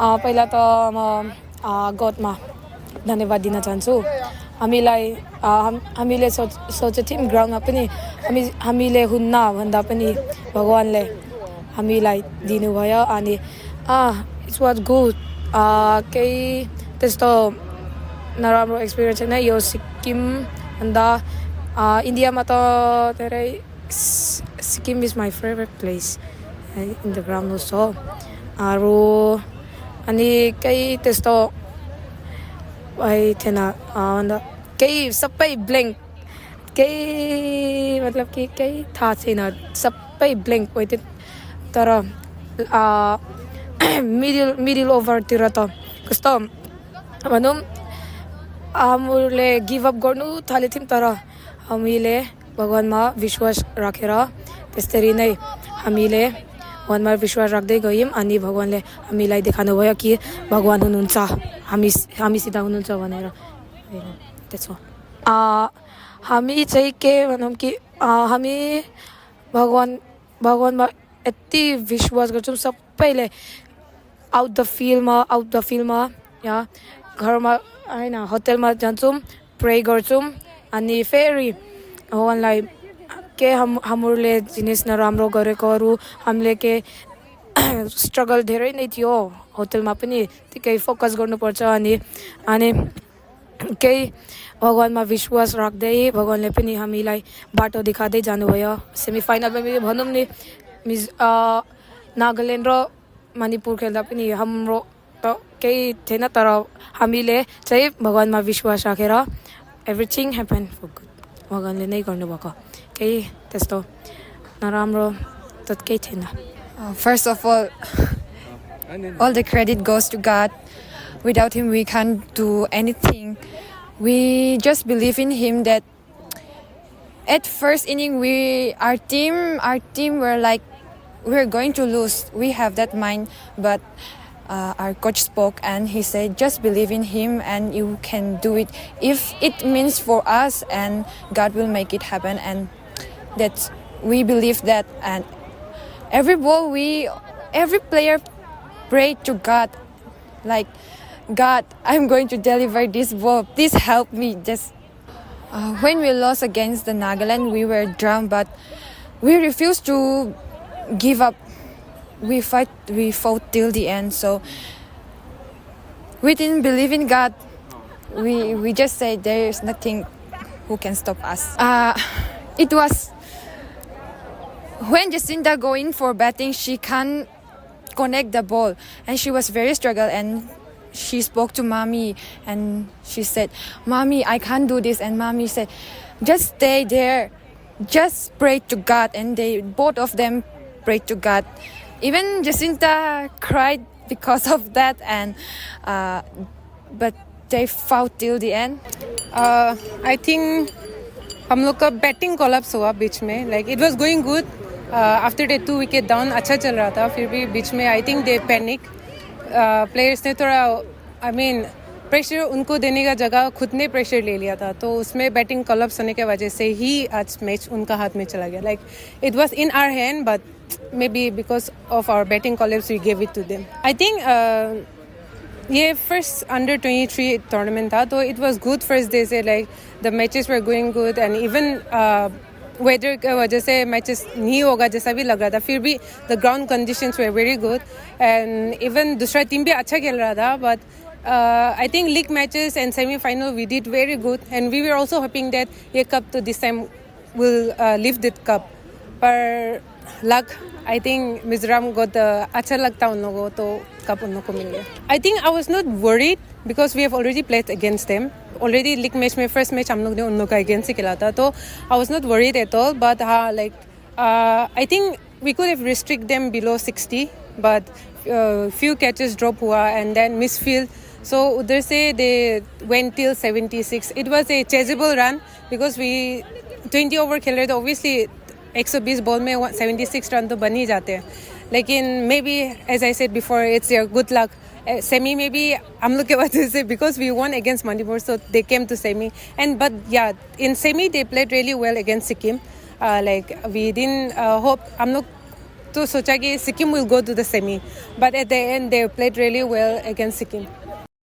पहिला त म गडमा धन्यवाद दिन चाहन्छु हामीलाई हामीले सोचेको थियौँ ग्राउन्डमा पनि हामीले हुन्न भन्दा पनि भगवान्ले हामीलाई दिनुभयो अनि इट्स वाज गुड केही त्यस्तो नराम्रो एक्सपिरियन्स छैन यो सिक्किम भन्दा इन्डियामा त धेरै Sikkim is my favourite place in the ground हो अरू अनि केही त्यस्तो थिएन अन्त केही सबै ब्ल्याङ्क केही मतलब कि केही थाहा छैन सबै ब्ल्याङ्क भयो थियो तर मिडल ओभरतिर त कस्तो भनौँ हामीले गिभअप गर्नु थालेको थियौँ तर हामीले भगवान्मा विश्वास राखेर त्यसरी नै हामीले भगवान्मा विश्वास राख्दै गयौँ अनि भगवान्ले हामीलाई देखाउनुभयो कि भगवान् हुनुहुन्छ हामीसित हुनुहुन्छ भनेर त्यसो हामी चाहिँ के भनौँ कि हामी भगवान्मा यति विश्वास गर्छौँ सबैले आउट द फिल्डमा या घरमा होइन होटलमा जान्छौँ प्रे गर्छौँ अनि फेरि भगवान्लाई के हामीले जिनिस नराम्रो गरेकोहरू हामीले के स्ट्रगल धेरै नै थियो होटलमा पनि त्यही फोकस गर्नुपर्छ अनि केही भगवान्मा विश्वास राख्दै भगवान्ले पनि हामीलाई बाटो देखाउँदै जानुभयो सेमिफाइनलमा पनि भनौँ नि नागाल्यान्ड र मणिपुर खेल्दा पनि हाम्रो त केही थिएन तर हामीले चाहिँ भगवान्मा विश्वास राखेर एभ्रिथिङ ह्यापन फर गुड भगवान्ले नै गर्नुभएको केही त्यस्तो नराम्रो त केही थिएन First of all the credit goes to God. Without Him, we can't do anything. We just believe in Him that at first inning, our team were like, we're going to lose. We have that mind, but our coach spoke and he said, just believe in Him and you can do it. If it means for us, and God will make it happen. And that's, we believe that. And every ball, every player prayed to God, like, God, I'm going to deliver this ball. Please help me. Just when we lost against the Nagaland, we were down, but we refused to give up. We fought till the end. So we didn't believe in God. We just said there is nothing who can stop us. It was when Jacinta go in for batting, she can't connect the ball, and she was very struggle. And she spoke to mommy, and she said, "Mommy, I can't do this." And mommy said, "Just stay there, just pray to God." And both of them prayed to God. Even Jacinta cried because of that, and but they fought till the end. I think हम लोग का batting collapse हुआ बीच में. Like it was going good. After the 2 wicket down अच्छा चल रहा था. फिर भी बीच में I think they panic. Players ने थोड़ा प्रेशर उनको देने का जगह खुद ने प्रेशर ले लिया था तो उसमें बैटिंग कोलैप्स होने के वजह से ही आज मैच उनका हाथ में चला गया like it was in our hand but maybe because of our batting collapse we give it to them I think ये फर्स्ट अंडर 23 टूर्नामेंट था तो it was good first day से like the matches were going good and even weather की वजह से matches नहीं होगा जैसा भी लग रहा था फिर भी the ground conditions were very good and even दूसरा टीम भी अच्छा खेल रहा था but I think league matches and semi-final we did very good and we were also hoping that ये cup to this time will lift the cup पर luck I think Mizoram got the अच्छा लगता उन लोगों तो cup उन लोगों को मिल गया I think I was not worried because we have already played against them already league match में first match हम लोग ने उन लोगों का against ही खेला था तो I was not worried at all but हाँ like I think we could have restricted them below 60 but few catches drop हुआ and then misfield so उधर से they went till 76 it was a chaseable run because we 20 over खेल रहे थे obviously 120 ball में 76 run तो बन ही जाते हैं लेकिन maybe as I said before it's your good luck semi में भी हम लोग के वजह से because we won against Manipur so they came to semi and but yeah in semi they played really well against Sikkim like we didn't hope हम लोग तो सोचा कि Sikkim will go to the semi, but at the end they played really well against Sikkim.